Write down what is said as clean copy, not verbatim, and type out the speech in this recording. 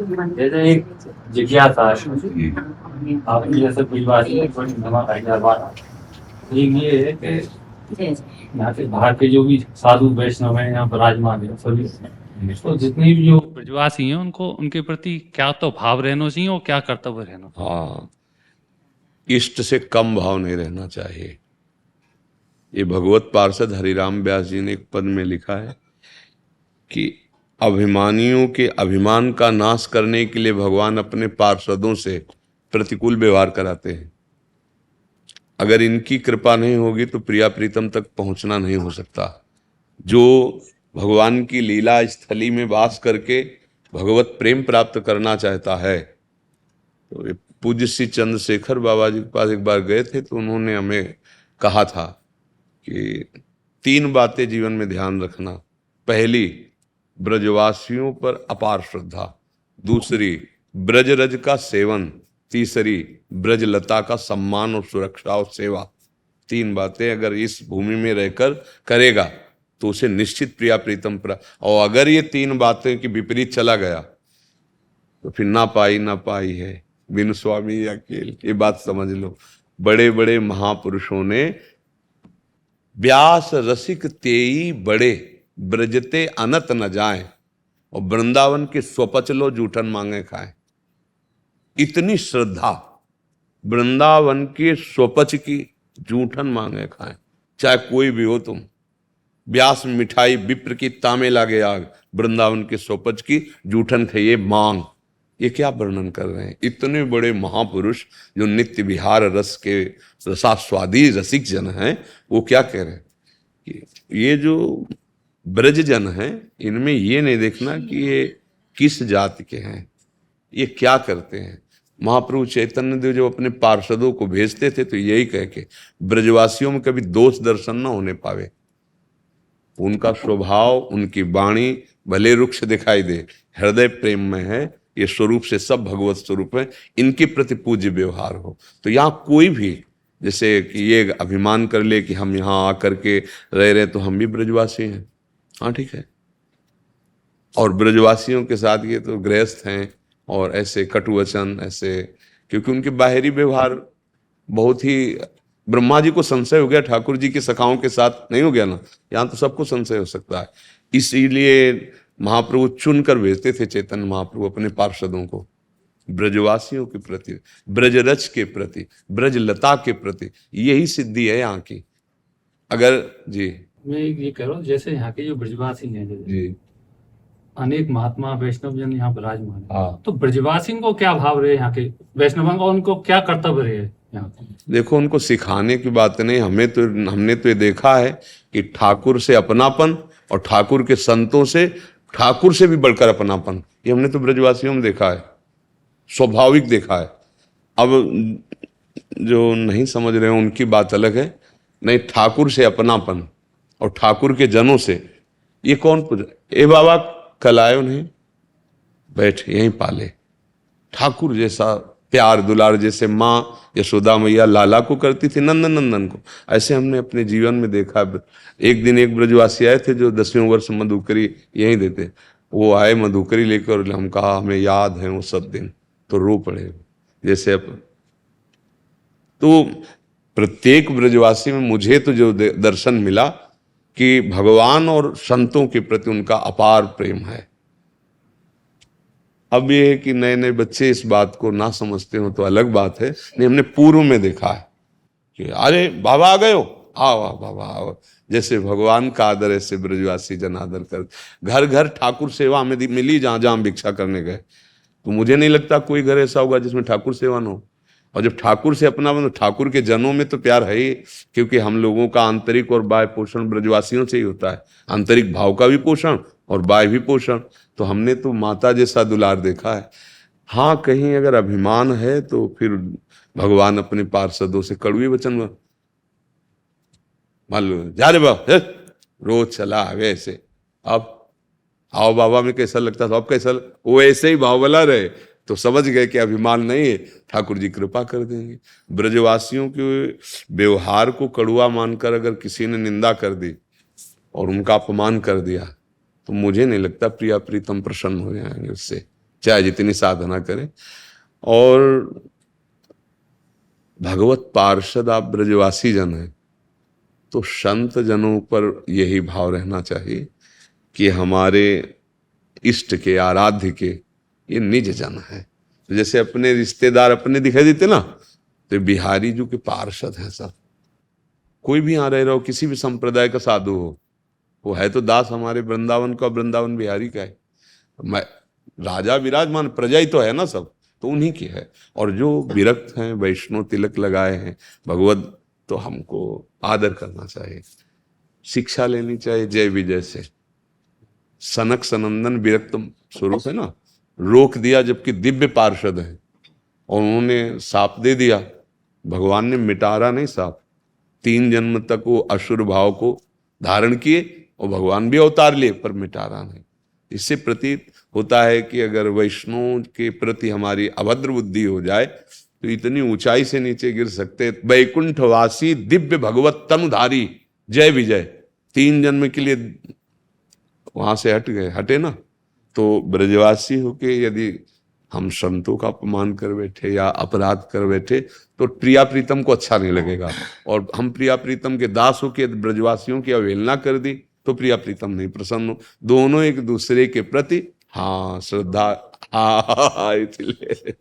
जैसे एक जिज्ञासा है, आपकी जैसे कोई बात नहीं, बड़ी धमाकेदार बात। एक ये है कि यहाँ के बाहर के जो भी साधु वैष्णव हैं यहाँ विराजमान है सभी, तो जितने भी जो ब्रजवासी हैं उनको उनके प्रति क्या तो भाव रहना चाहिए और क्या कर्तव्य रहना चाहिए। हाँ, इष्ट से कम भाव नहीं रहना चाहिए। ये भगवत पार्षद हरिराम व्यास जी ने एक पद में लिखा है कि अभिमानियों के अभिमान का नाश करने के लिए भगवान अपने पार्षदों से प्रतिकूल व्यवहार कराते हैं। अगर इनकी कृपा नहीं होगी तो प्रिया प्रीतम तक पहुंचना नहीं हो सकता। जो भगवान की लीला स्थली में वास करके भगवत प्रेम प्राप्त करना चाहता है, तो ये पूज्य श्री चंद्रशेखर बाबा जी के पास एक बार गए थे, तो उन्होंने हमें कहा था कि 3 बातें जीवन में ध्यान रखना। पहली, ब्रजवासियों पर अपार श्रद्धा। दूसरी, ब्रजरज का सेवन। तीसरी, ब्रजलता का सम्मान और सुरक्षा और सेवा। 3 बातें अगर इस भूमि में रहकर करेगा तो उसे निश्चित प्रिया प्रीतम और अगर ये 3 बातें के विपरीत चला गया तो फिर ना पाई है बिन स्वामी अकेल। ये बात समझ लो। बड़े बड़े महापुरुषों ने व्यास रसिक तेई बड़े ब्रजते अनत न जाए और वृंदावन के स्वपचलो जूठन मांगे खाए। इतनी श्रद्धा, वृंदावन के स्वपच की जूठन मांगे खाए, चाहे कोई भी हो तुम। व्यास मिठाई विप्र की तामे लागे आग, वृंदावन के स्वपच की जूठन खाइए मांग। ये क्या वर्णन कर रहे हैं। इतने बड़े महापुरुष जो नित्य विहार रस के रसास्वादी रसिक जन हैं, वो क्या कह रहे हैं कि ये जो ब्रज जन हैं, इनमें ये नहीं देखना कि ये किस जाति के हैं, ये क्या करते हैं। महाप्रभु चैतन्य देव जब अपने पार्षदों को भेजते थे तो यही कह के ब्रजवासियों में कभी दोष दर्शन न होने पावे। उनका स्वभाव, उनकी वाणी भले रुक्ष दिखाई दे, हृदय प्रेम में है, ये स्वरूप से सब भगवत स्वरूप है, इनके प्रति पूज्य व्यवहार हो। तो यहाँ कोई भी जैसे कि ये अभिमान कर ले कि हम यहाँ आकर के रह रहे तो हम भी ब्रजवासी हैं, हाँ ठीक है। और ब्रजवासियों के साथ ये तो गृहस्थ हैं और ऐसे कटुवचन ऐसे, क्योंकि उनके बाहरी व्यवहार बहुत ही, ब्रह्मा जी को संशय हो गया, ठाकुर जी के सखाओं के साथ नहीं हो गया ना, यहाँ तो सबको संशय हो सकता है। इसीलिए महाप्रभु चुनकर भेजते थे चैतन्य महाप्रभु अपने पार्षदों को ब्रजवासियों के प्रति, ब्रजरच के प्रति, ब्रजलता के प्रति। यही सिद्धि है यहाँ की। अगर जी मैं ये कह रहा हूँ, जैसे यहाँ के जो ब्रजवासी हैं जी अनेक महात्मा वैष्णव जन यहाँ विराजमान है, हाँ, तो ब्रजवासी को क्या भाव रहे यहाँ के वैष्णव का, उनको क्या कर्तव्य रहे यहाँ पे। देखो, उनको सिखाने की बात नहीं, हमने तो ये देखा है कि ठाकुर से अपनापन और ठाकुर के संतों से ठाकुर से भी बढ़कर अपनापन, ये हमने तो ब्रजवासियों में देखा है, स्वाभाविक देखा है। अब जो नहीं समझ रहे हैं उनकी बात अलग है। नहीं, ठाकुर से अपनापन और ठाकुर के जनों से, ये कौन पूछ, ए बाबा कल आए उन्हें बैठ यहीं पाले। ठाकुर जैसा प्यार दुलार जैसे माँ यशोदा मैया लाला को करती थी, नंदन नंदन को, ऐसे हमने अपने जीवन में देखा। एक दिन एक ब्रजवासी आए थे जो 10वें वर्ष मधुकरी यहीं देते, वो आए मधुकरी लेकर, हम कहा हमें याद है वो सब दिन, तो रो पड़े जैसे। अब तो प्रत्येक ब्रजवासी में मुझे तो जो दर्शन मिला कि भगवान और संतों के प्रति उनका अपार प्रेम है। अब ये है कि नए नए बच्चे इस बात को ना समझते हो तो अलग बात है। नहीं, हमने पूर्व में देखा है कि अरे बाबा आ गए हो, आओ आओ बाबा आओ, जैसे भगवान का आदर ऐसे ब्रजवासी जन आदर कर। घर घर ठाकुर सेवा हमें मिली जहां जहां भिक्षा करने गए, तो मुझे नहीं लगता कोई घर ऐसा होगा जिसमें ठाकुर सेवा न हो। और जब ठाकुर से अपना तो ठाकुर के जनों में तो प्यार है ही, क्योंकि हम लोगों का आंतरिक और बाह्य पोषण ब्रजवासियों से ही होता है, आंतरिक भाव का भी पोषण और बाह्य भी पोषण। तो हमने तो माता जैसा दुलार देखा है। हाँ, कहीं अगर अभिमान है तो फिर भगवान अपने पार्षदों से कड़वे वचन मान लो, जा रे बाबा, रोज चला आगे ऐसे। अब आओ बाबा में कैसा लगता था, अब कैसा वो ऐसे ही भाव वाला रहे तो समझ गए कि अभिमान नहीं है, ठाकुर जी कृपा कर देंगे। ब्रजवासियों के व्यवहार को कड़वा मानकर अगर किसी ने निंदा कर दी और उनका अपमान कर दिया तो मुझे नहीं लगता प्रिया प्रीतम प्रसन्न हो जाएंगे उससे। चाहे जितनी साधना करें। और भगवत पार्षद आप ब्रजवासी जन हैं, तो संत जनों पर यही भाव रहना चाहिए कि हमारे इष्ट के, आराध्य के ये निज जन है। तो जैसे अपने रिश्तेदार अपने दिखाई देते ना, तो बिहारी जी के पार्षद हैं सब। कोई भी यहाँ रह रहा हो, किसी भी संप्रदाय का साधु हो, वो है तो दास हमारे वृंदावन का, वृंदावन बिहारी का है। मैं राजा विराजमान, प्रजा ही तो है ना सब, तो उन्हीं की है। और जो विरक्त हैं, वैष्णव तिलक लगाए हैं भगवत, तो हमको आदर करना चाहिए, शिक्षा लेनी चाहिए जय विजय से। सनक सनंदन विरक्त स्वरूप है ना, रोक दिया जबकि दिव्य पार्षद है, और उन्होंने साप दे दिया। भगवान ने मिटारा नहीं साप, 3 जन्म तक वो असुर भाव को धारण किए और भगवान भी अवतार लिए, पर मिटारा नहीं। इससे प्रतीत होता है कि अगर वैष्णव के प्रति हमारी अभद्र बुद्धि हो जाए तो इतनी ऊंचाई से नीचे गिर सकते। वैकुंठवासी दिव्य भगवत तनुधारी जय विजय, 3 जन्म के लिए वहां से हटे ना। तो ब्रजवासी होके यदि हम संतों का अपमान कर बैठे या अपराध कर बैठे तो प्रिया प्रीतम को अच्छा नहीं लगेगा। और हम प्रिया प्रीतम के दास होके ब्रजवासियों की अवहेलना कर दी तो प्रिया प्रीतम नहीं प्रसन्न हो। दोनों एक दूसरे के प्रति हाँ श्रद्धा, हाँ इसलिए